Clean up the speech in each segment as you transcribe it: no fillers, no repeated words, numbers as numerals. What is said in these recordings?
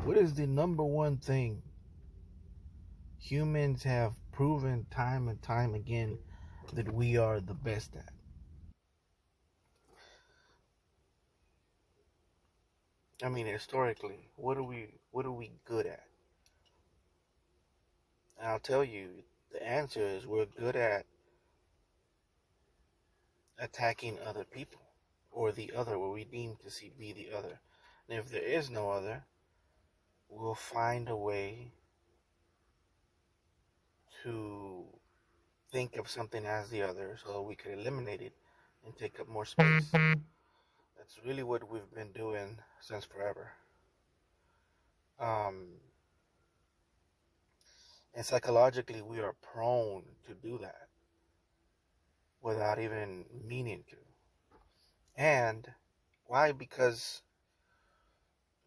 What is the number one thing humans have proven time and time again that we are the best at? I mean, historically, what are we good at? And I'll tell you, the answer is we're good at attacking other people or the other, what we deem to see be the other. And if there is no other, we'll find a way to think of something as the other so we could eliminate it and take up more space. That's really what we've been doing since forever. Um, and psychologically, we are prone to do that without even meaning to. And why? Because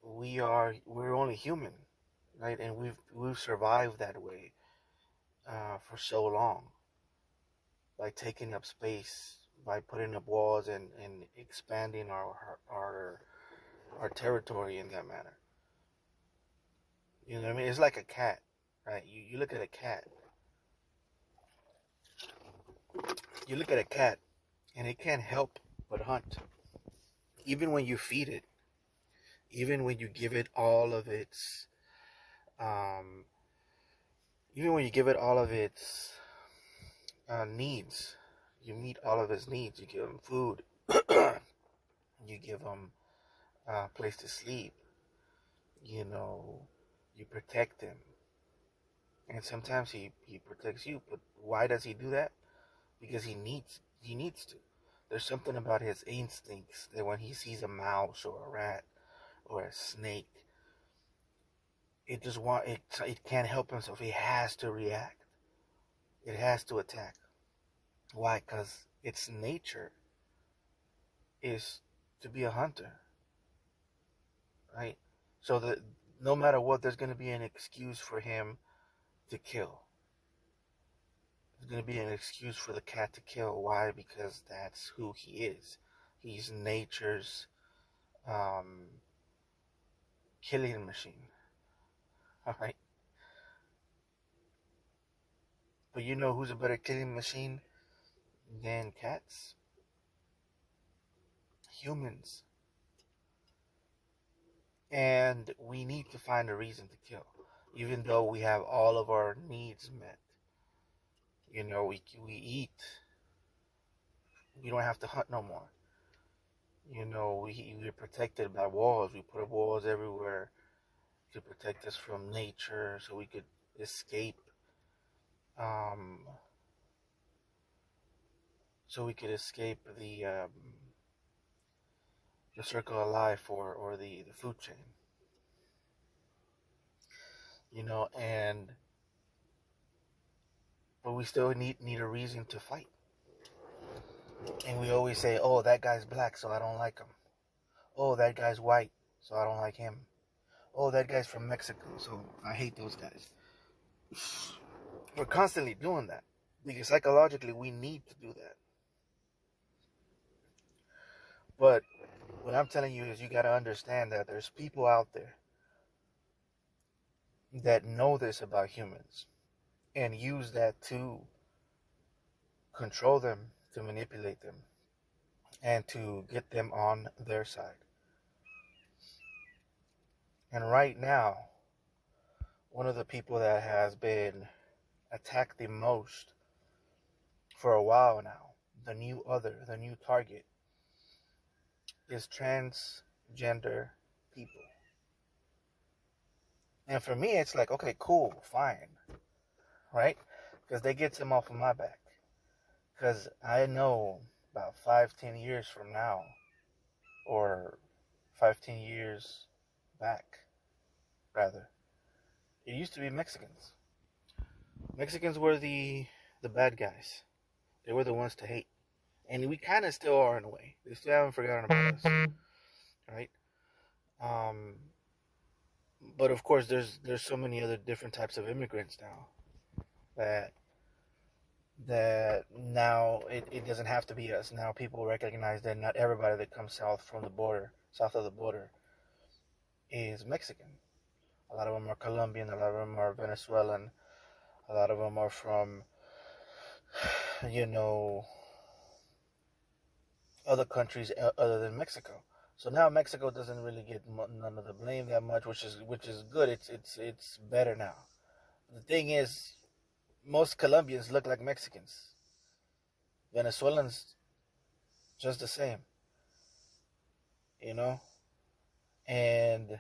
we're only human, right? And we've survived that way for so long by taking up space, by putting up walls and expanding our territory in that manner. You know what I mean? It's like a cat, right? You look at a cat. You look at a cat, and it can't help but hunt. Even when you feed it, even when you give it all of its, um, even when you give it all of its needs, you meet all of its needs. You give him food, you give him a place to sleep. You know, you protect him, and sometimes he protects you. But why does he do that? Because he needs to. There's something about his instincts that when he sees a mouse or a rat or a snake, it can't help himself. It has to react. It has to attack. Why? Because its nature is to be a hunter, right? So that no matter what, there's going to be an excuse for him to kill. There's going to be an excuse for the cat to kill. Why? Because that's who he is. He's nature's um, killing machine. All right. But you know who's a better killing machine than cats? Humans. And we need to find a reason to kill, even though we have all of our needs met. You know, we eat. We don't have to hunt no more. You know, we're protected by walls. We put up walls everywhere to protect us from nature, so we could escape. Um, so we could escape the circle of life or the food chain. You know, and but we still need a reason to fight. And we always say, "Oh, that guy's black, so I don't like him. Oh, that guy's white, so I don't like him. Oh, that guy's from Mexico, so I hate those guys." We're constantly doing that because psychologically we need to do that. But what I'm telling you is you got to understand that there's people out there that know this about humans and use that to control them, to manipulate them, and to get them on their side. And right now, one of the people that has been attacked the most for a while now, the new target, is transgender people. And for me, it's like, okay, cool, fine, right? Because they get them off of my back. Because I know about 5, 10 years from now, or 5, 10 years back, rather, it used to be Mexicans. Mexicans were the bad guys. They were the ones to hate, and we kind of still are in a way. They still haven't forgotten about us, right? Um, but of course, there's so many other different types of immigrants now that now it doesn't have to be us. Now people recognize that not everybody that comes south of the border, is Mexican. A lot of them are Colombian. A lot of them are Venezuelan. A lot of them are from, you know, other countries other than Mexico. So now Mexico doesn't really get none of the blame that much, which is good. It's better now. The thing is, most Colombians look like Mexicans. Venezuelans just the same, you know. And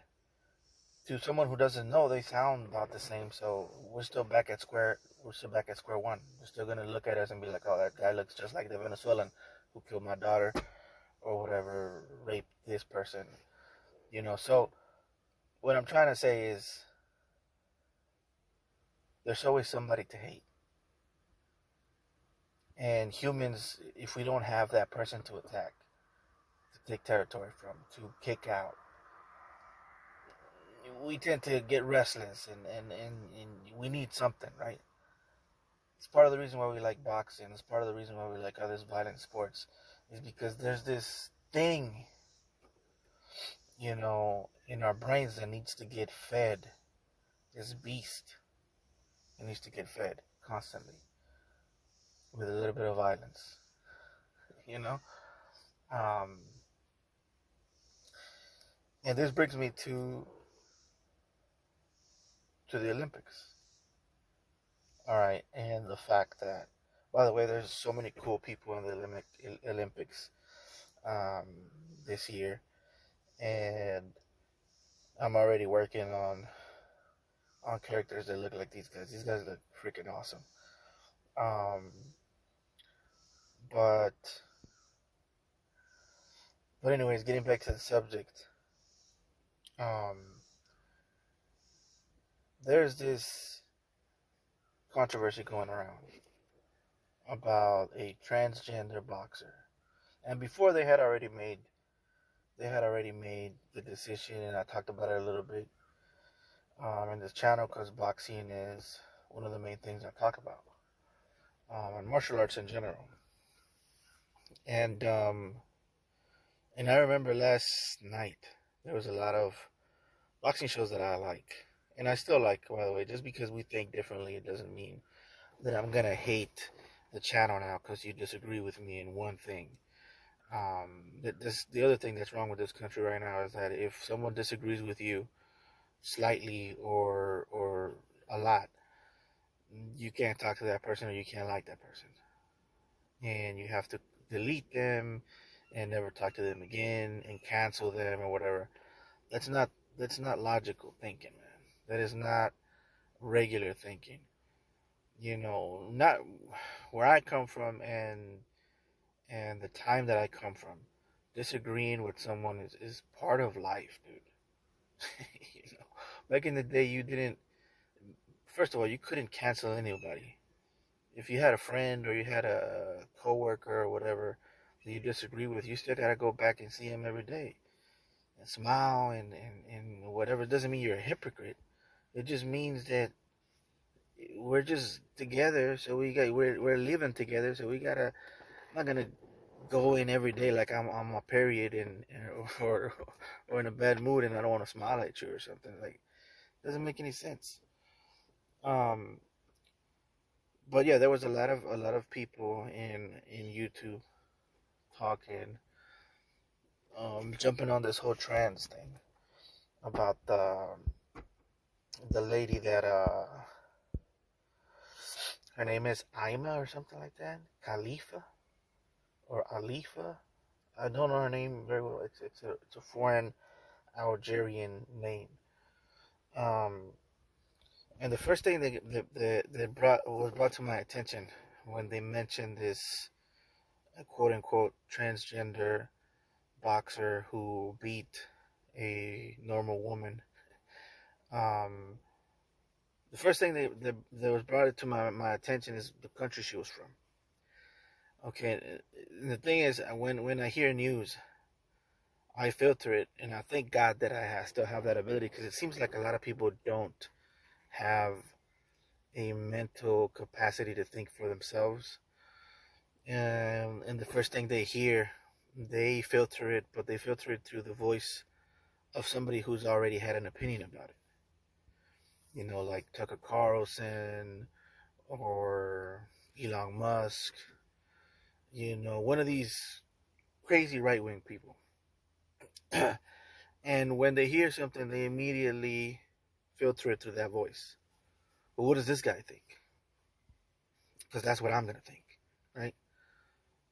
to someone who doesn't know, they sound about the same. So we're still back at square. We're still back at square one. They're still gonna look at us and be like, "Oh, that guy looks just like the Venezuelan who killed my daughter or whatever, raped this person." You know. So what I'm trying to say is, there's always somebody to hate. And humans, if we don't have that person to attack, to take territory from, to kick out, we tend to get restless and we need something, right? It's part of the reason why we like boxing. It's part of the reason why we like other violent sports, is because there's this thing, in our brains that needs to get fed. This beast, it needs to get fed constantly with a little bit of violence, you know? Um, and this brings me to the Olympics. All right, and the fact that, by the way, there's so many cool people in the Olympics um, this year, and I'm already working on characters that look like these guys. These guys look freaking awesome. Um, but but anyways, getting back to the subject, um, there's this controversy going around about a transgender boxer, and before they had already made the decision, and I talked about it a little bit in this channel because boxing is one of the main things I talk about, and martial arts in general. And and I remember last night there was a lot of boxing shows that I like, and I still like. By the way, just because we think differently, it doesn't mean that I'm gonna hate the channel now because you disagree with me in one thing. The other thing that's wrong with this country right now is that if someone disagrees with you slightly or a lot, you can't talk to that person or you can't like that person, and you have to delete them and never talk to them again and cancel them or whatever. That's not that's not logical thinking, man. That is not regular thinking. Not where I come from and the time that I come from. Disagreeing with someone is part of life, dude. Back in the day, you didn't. First of all, you couldn't cancel anybody. If you had a friend or you had a coworker or whatever that you disagree with, you still gotta go back and see him every day and smile and whatever. It doesn't mean you're a hypocrite. It just means that we're just together, so we're living together, so we gotta. I'm not gonna go in every day like I'm on my period or in a bad mood and I don't want to smile at you or something. Like, it doesn't make any sense. Um, but yeah, there was a lot of people in YouTube talking, jumping on this whole trans thing about the lady that her name is Ima or something like that, Khalifa or Alifa. I don't know her name very well. It's a foreign Algerian name. Um, and the first thing that brought to my attention when they mentioned this quote unquote transgender boxer who beat a normal woman, um, the first thing that was brought to my attention is the country she was from. Okay, the thing is, when I hear news, I filter it, and I thank God that still have that ability because it seems like a lot of people don't have a mental capacity to think for themselves. And the first thing they hear, they filter it, but they filter it through the voice of somebody who's already had an opinion about it. like Tucker Carlson or Elon Musk, one of these crazy right wing people. And when they hear something, they immediately filter it through that voice. But what does this guy think? Because that's what I'm going to think, right?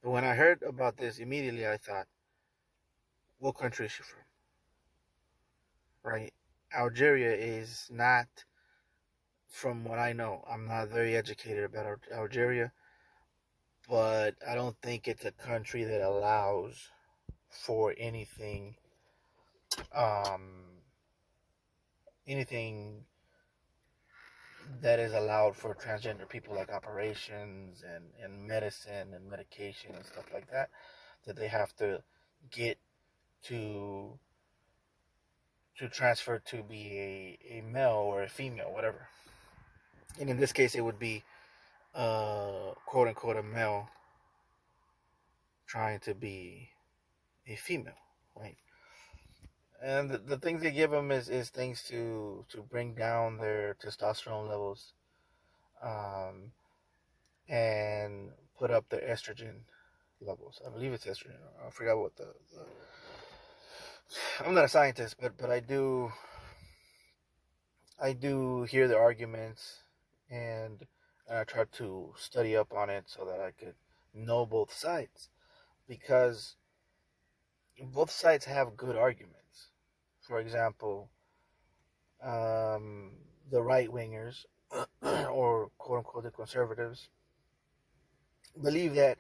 But when I heard about this, immediately I thought, what country is she from? Right? Algeria is not, from what I know, I'm not very educated about Algeria, but I don't think it's a country that allows for um, anything that is allowed for transgender people, like operations and medicine and medication and stuff like that they have to get to transfer to be a male or a female, whatever. And in this case, it would be quote unquote a male trying to be a female, right? And the things they give them is things to bring down their testosterone levels, um, and put up their estrogen levels. I believe it's estrogen. I forgot what the I'm not a scientist, but I do hear the arguments, and I try to study up on it so that I could know both sides, because both sides have good arguments. For example, the right wingers or quote unquote the conservatives believe that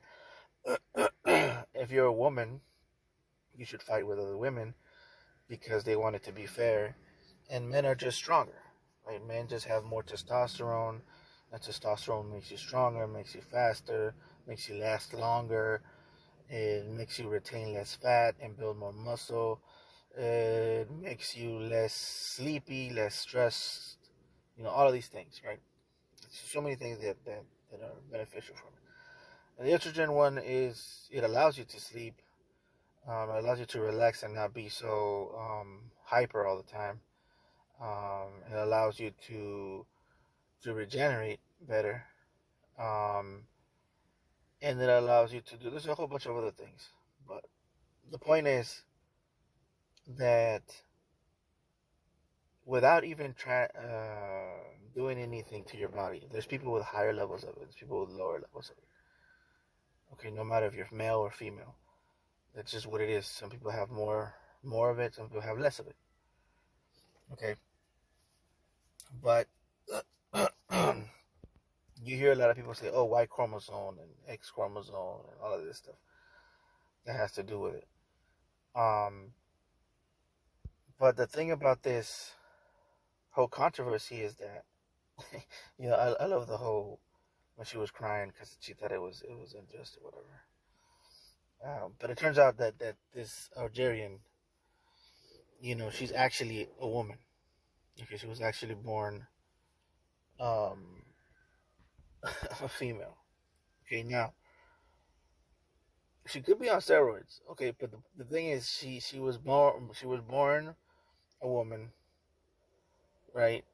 if you're a woman, you should fight with other women because they want it to be fair, and men are just stronger. Right? Men just have more testosterone, and testosterone makes you stronger, makes you faster, makes you last longer. It makes you retain less fat and build more muscle. It makes you less sleepy, less stressed. All of these things, right? So many things that are beneficial from it. And the estrogen one is it allows you to sleep. It allows you to relax and not be so hyper all the time. It allows you to regenerate better. Um, and it allows you to do there's a whole bunch of other things. But the point is that without even doing anything to your body, there's people with higher levels of it, there's people with lower levels of it. Okay, no matter if you're male or female, that's just what it is. Some people have more of it, some people have less of it. Okay, but you hear a lot of people say, "Oh, Y chromosome and X chromosome and all of this stuff that has to do with it." But the thing about this whole controversy is that, I love the whole when she was crying because she thought it was unjust or whatever. But it turns out that this Algerian, she's actually a woman. Okay, she was actually born um, a female. Okay, now she could be on steroids. Okay, but the thing is, she was born a woman, right?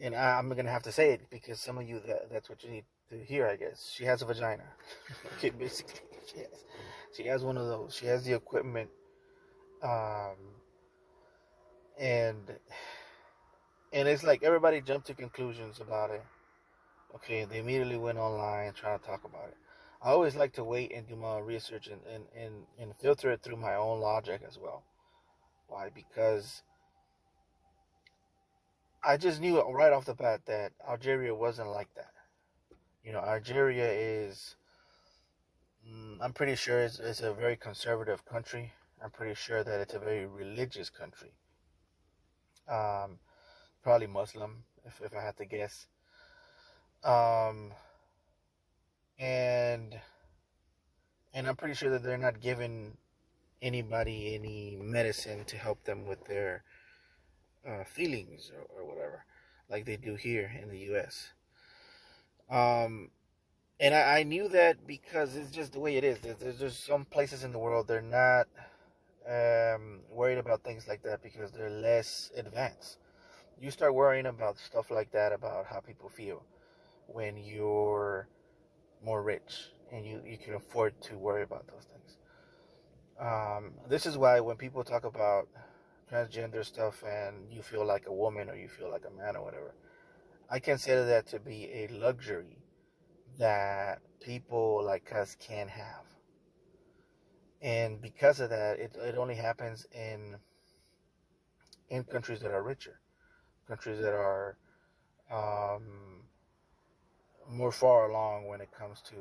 And I'm gonna have to say it because some of you that's what you need to hear, I guess. She has a vagina. Okay, basically, she has one of those. She has the equipment, um, and it's like everybody jumped to conclusions about it. Okay, they immediately went online trying to talk about it. I always like to wait and do my research and filter it through my own logic as well. Why? Because I just knew right off the bat that Algeria wasn't like that. Algeria is, I'm pretty sure it's a very conservative country. I'm pretty sure that it's a very religious country. Um, Probably Muslim, if I had to guess. Um, and I'm pretty sure that they're not giving anybody any medicine to help them with their feelings or whatever, like they do here in the U.S. Um, and I knew that because it's just the way it is. There's some places in the world they're not worried about things like that because they're less advanced. You start worrying about stuff like that, about how people feel when you're more rich and you can afford to worry about those things. This is why when people talk about transgender stuff and you feel like a woman or you feel like a man or whatever, I consider that to be a luxury that people like us can have. And because of that, it only happens in countries that are richer, countries that are um, more far along when it comes to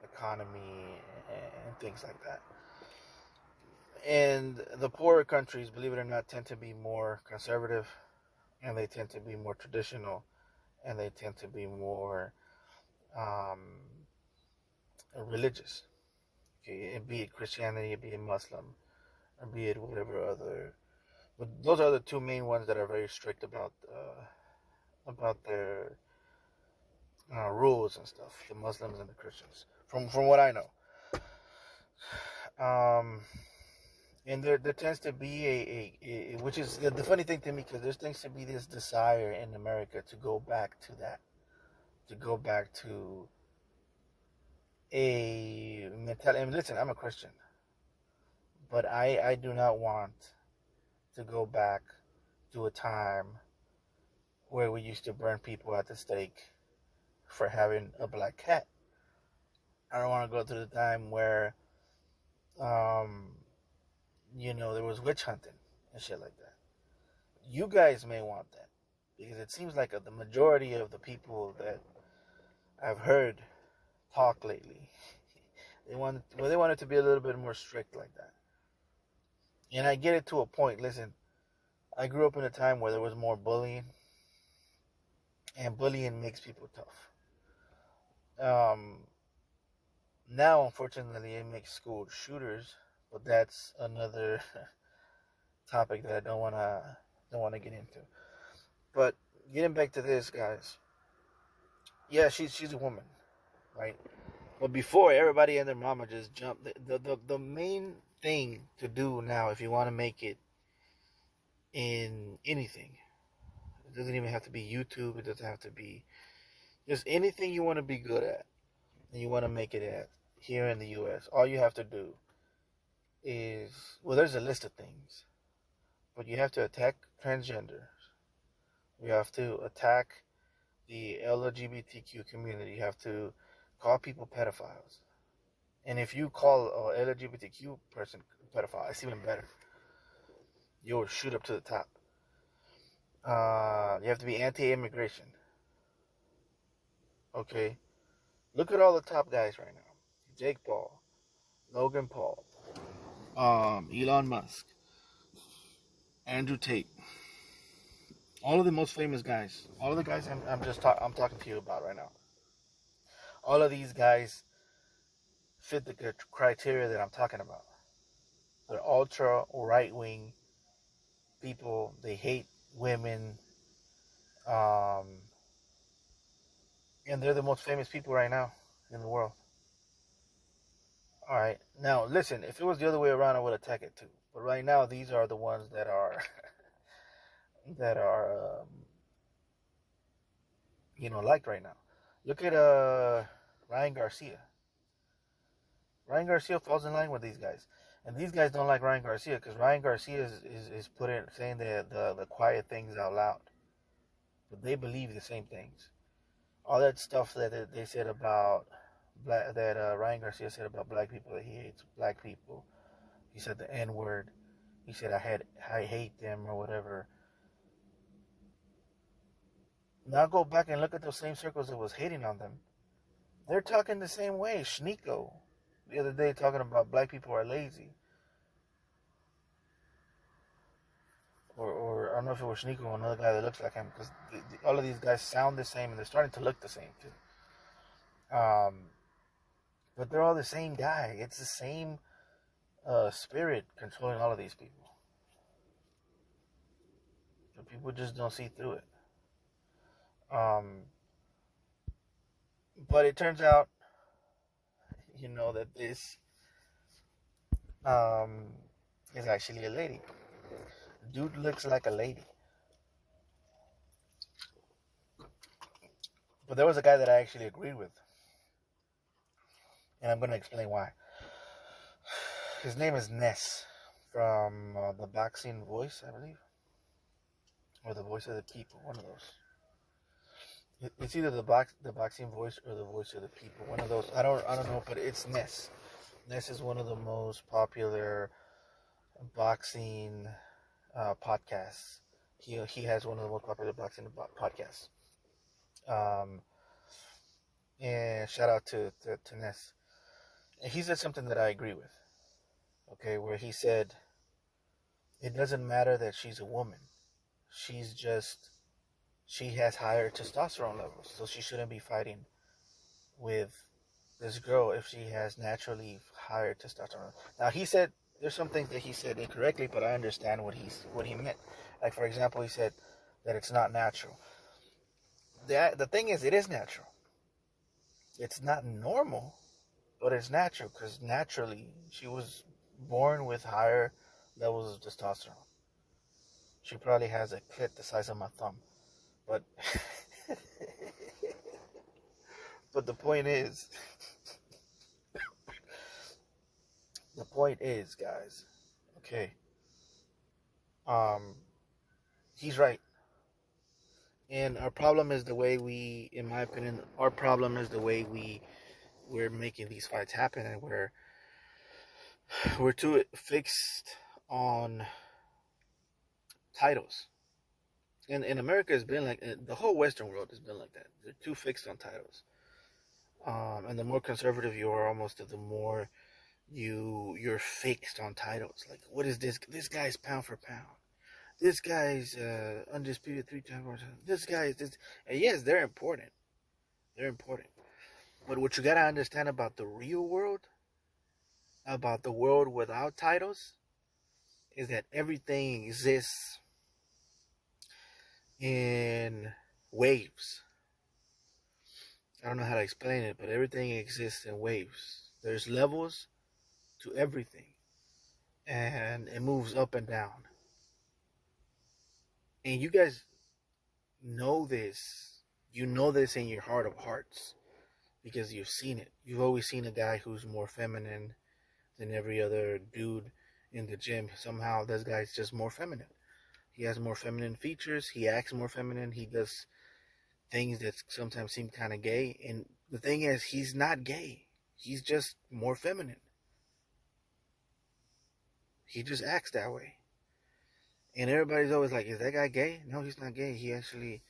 economy and things like that. And the poorer countries, believe it or not, tend to be more conservative, and they tend to be more traditional, and they tend to be more um, religious. Okay, be it Christianity, be it Muslim, or be it whatever other. But those are the two main ones that are very strict about their rules and stuff. The Muslims and the Christians, from what I know. And there tends to be which is the funny thing to me, because there tends to be this desire in America to go back to that, to go back to a mentality. And listen, I'm a Christian, but I do not want to go back to a time where we used to burn people at the stake for having a black cat. I don't want to go to the time where, um, there was witch hunting and shit like that. You guys may want that because it seems like the majority of the people that I've heard talk lately, they want it to be a little bit more strict like that. And I get it to a point. Listen, I grew up in a time where there was more bullying, and bullying makes people tough. Now, unfortunately, it makes school shooters, but that's another topic that I don't wanna get into. But getting back to this, guys, yeah, she's a woman, right? But before, everybody and their mama just jumped. The main thing to do now, if you want to make it in anything, it doesn't even have to be YouTube. It doesn't have to be just anything you want to be good at and you want to make it at here in the U.S. All you have to do is, well, there's a list of things, but you have to attack transgenders. You have to attack the LGBTQ community. You have to call people pedophiles. And if you call a LGBTQ person pedophile, it's even better. You'll shoot up to the top. You have to be anti-immigration. Okay, look at all the top guys right now: Jake Paul, Logan Paul, Elon Musk, Andrew Tate. All of the most famous guys. All of the guys I'm talking to you about right now. All of these guys fit the criteria that I'm talking about. They're ultra right wing people. They hate women. Um, and they're the most famous people right now in the world. All right, now listen. If it was the other way around, I would attack it too. But right now, these are the ones that are that are liked right now. Look at Ryan Garcia. Ryan Garcia falls in line with these guys, and these guys don't like Ryan Garcia because Ryan Garcia is saying the quiet things out loud, but they believe the same things. All that stuff that they said about Ryan Garcia said about black people, that he hates black people. He said the N word. He said I hate them or whatever. Now go back and look at those same circles that was hating on them. They're talking the same way. Schnico, the other day, talking about black people are lazy. Or I don't know if it was Schnico or another guy that looks like him, because all of these guys sound the same and they're starting to look the same too. But they're all the same guy. It's the same spirit controlling all of these people. So people just don't see through it. But it turns out, that this is actually a lady. Dude looks like a lady. But there was a guy that I actually agreed with, and I'm going to explain why. His name is Ness from the Boxing Voice, I believe, or the Voice of the People, one of those. It's either the Boxing Voice or the Voice of the People, one of those. I don't know, but it's Ness. Ness is one of the most popular boxing podcasts. He has one of the most popular boxing podcasts. Um, and shout out to Ness. And he said something that I agree with. Okay, where he said it doesn't matter that she's a woman. She's just she has higher testosterone levels, so she shouldn't be fighting with this girl if she has naturally higher testosterone. Now he said there's some things that he said incorrectly, but I understand what he meant. Like for example, he said that it's not natural. The thing is, it is natural. It's not normal, but it's natural because naturally she was born with higher levels of testosterone. She probably has a clit the size of my thumb, but but the point is, guys. Okay, um, he's right. And our problem is the way we, in my opinion, our problem is the way we're making these fights happen, and we're too fixed on titles. And in America, it's been like the whole Western world has been like that. They're too fixed on titles. And the more conservative you are, almost the more you're fixed on titles. Like, what is this? This guy's pound for pound. This guy's undisputed 3-time world. This guy is this. And yes, they're important. They're important. But what you gotta understand about the real world, about the world without titles, is that everything exists in waves. I don't know how to explain it, but everything exists in waves. There's levels to everything, and it moves up and down. And you guys know this. You know this in your heart of hearts because you've seen it. You've always seen a guy who's more feminine than every other dude in the gym. Somehow this guy's just more feminine. He has more feminine features. He acts more feminine. He does things that sometimes seem kind of gay. And the thing is, he's not gay. He's just more feminine. He just acts that way. And everybody's always like, is that guy gay? No, he's not gay. He actually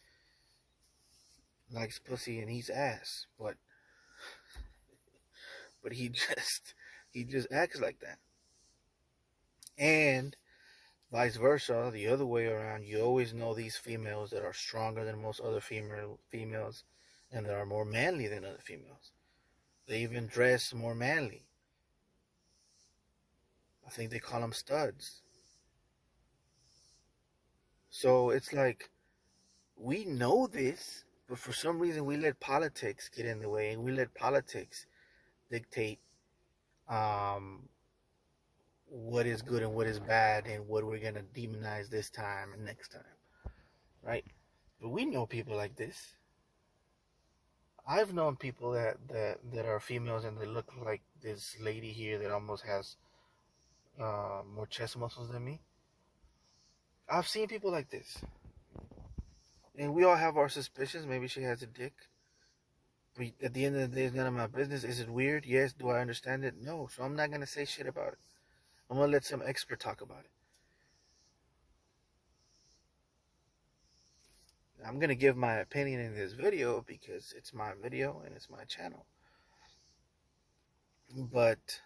likes pussy and eats ass. But he just acts like that. And vice versa, the other way around, you always know these females that are stronger than most other females and that are more manly than other females. They even dress more manly. I think they call them studs. So it's like, we know this, but for some reason we let politics get in the way, and we let politics dictate what is good and what is bad and what we're going to demonize this time and next time, right? But we know people like this. I've known people that are females and they look like this lady here that almost has more chest muscles than me. I've seen people like this. And we all have our suspicions. Maybe she has a dick. But at the end of the day, it's none of my business. Is it weird? Yes. Do I understand it? No. So I'm not going to say shit about it. I'm going to let some expert talk about it. I'm going to give my opinion in this video because it's my video and it's my channel. But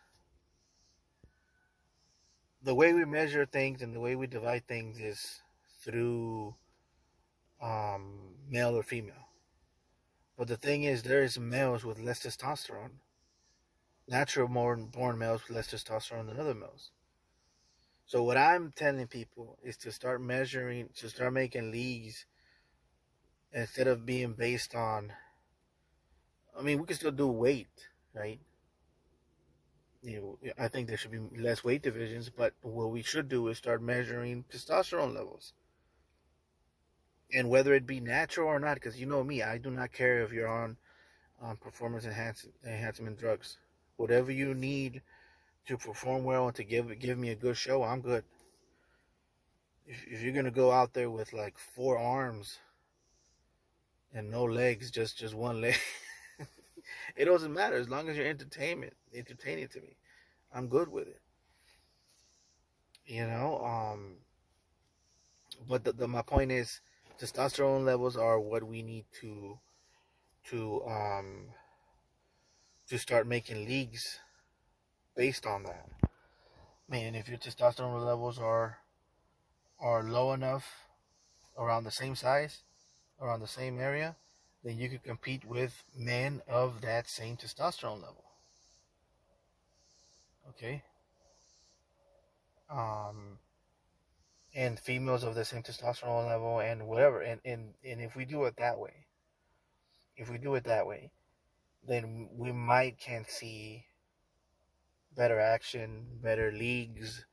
the way we measure things and the way we divide things is through male or female. But the thing is, there is males with less testosterone. Natural born males with less testosterone than other males. So what I'm telling people is to start measuring, to start making leagues instead of being based on, I mean, we can still do weight, right? I think there should be less weight divisions, but what we should do is start measuring testosterone levels. And whether it be natural or not, because you know me, I do not care if you're on performance enhancement drugs. Whatever you need to perform well and to give me a good show, I'm good. If you're gonna go out there with like 4 arms and no legs, just one leg, it doesn't matter as long as you're entertaining to me. I'm good with it. You know, but my point is, testosterone levels are what we need to um to start making leagues based on that. Man, if your testosterone levels are low enough, around the same size, around the same area, then you could compete with men of that same testosterone level. Okay, um, and females of the same testosterone level and whatever. And if we do it that way, if we do it that way, then we might can see better action, better leagues,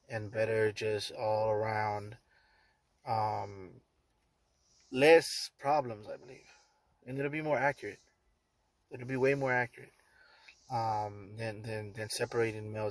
and better just all around, um, less problems, I believe, and it'll be more accurate. It'll be way more accurate, than separating males and